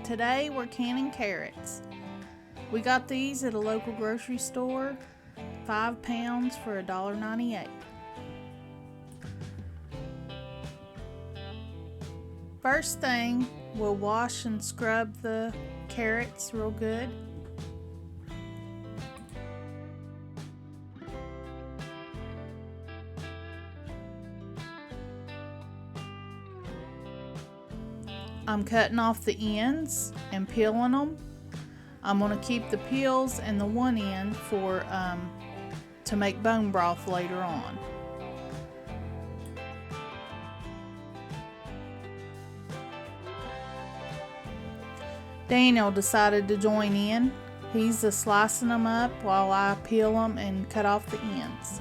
Today we're canning carrots. We got these at a local grocery store, 5 pounds for $1.98. First thing, we'll wash and scrub the carrots real good. I'm cutting off the ends and peeling them. I'm going to keep the peels and the one end for to make bone broth later on. Daniel decided to join in. He's slicing them up while I peel them and cut off the ends.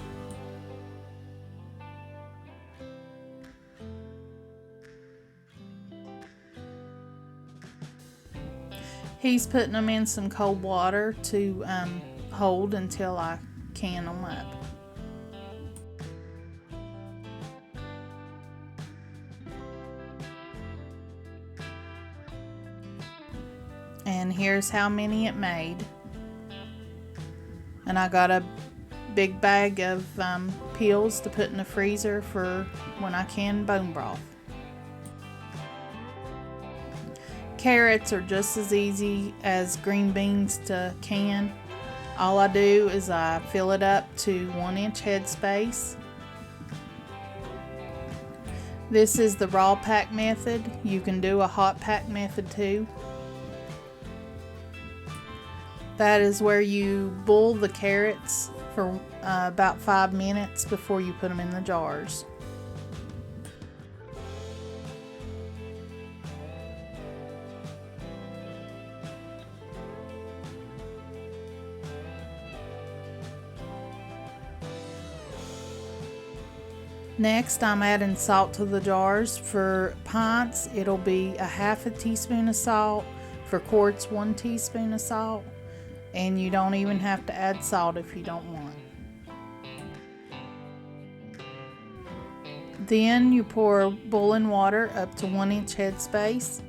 He's putting them in some cold water to hold until I can them up. And here's how many it made. And I got a big bag of peels to put in the freezer for when I can bone broth. Carrots are just as easy as green beans to can. All I do is I fill it up to 1-inch headspace. This is the raw pack method. You can do a hot pack method too. That is where you boil the carrots for about 5 minutes before you put them in the jars. Next, I'm adding salt to the jars. For pints, it'll be a half a teaspoon of salt. For quarts, 1 teaspoon of salt. And you don't even have to add salt if you don't want. Then you pour boiling water up to 1-inch headspace.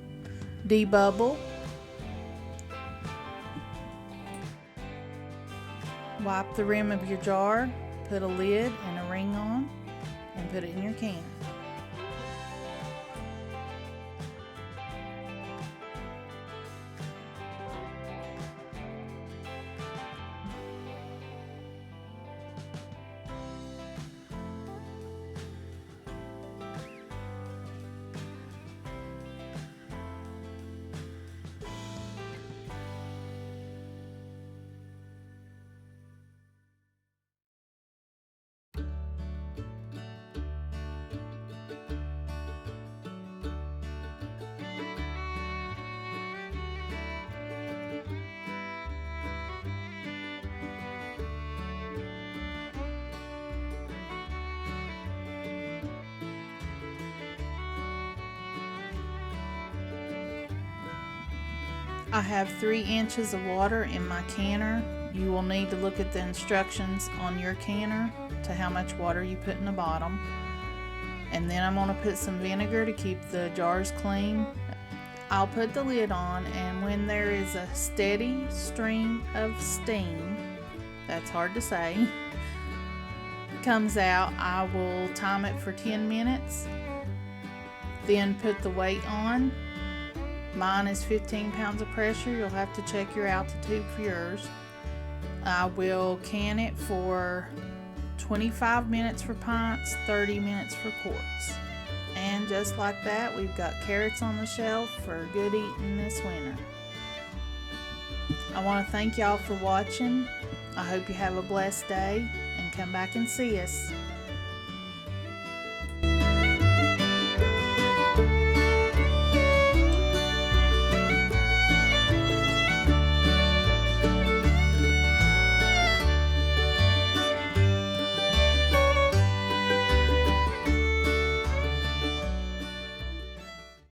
Debubble. Wipe the rim of your jar. Put a lid and a ring on. And put it in your can. I have 3 inches of water in my canner. You will need to look at the instructions on your canner to how much water you put in the bottom. And then I'm going to put some vinegar to keep the jars clean. I'll put the lid on, and when there is a steady stream of steam, that's hard to say, comes out, I will time it for 10 minutes. Then put the weight on. Mine is 15 pounds of pressure. You'll have to check your altitude for yours. I will can it for 25 minutes for pints, 30 minutes for quarts. And just like that, we've got carrots on the shelf for good eating this winter. I want to thank y'all for watching. I hope you have a blessed day and come back and see us.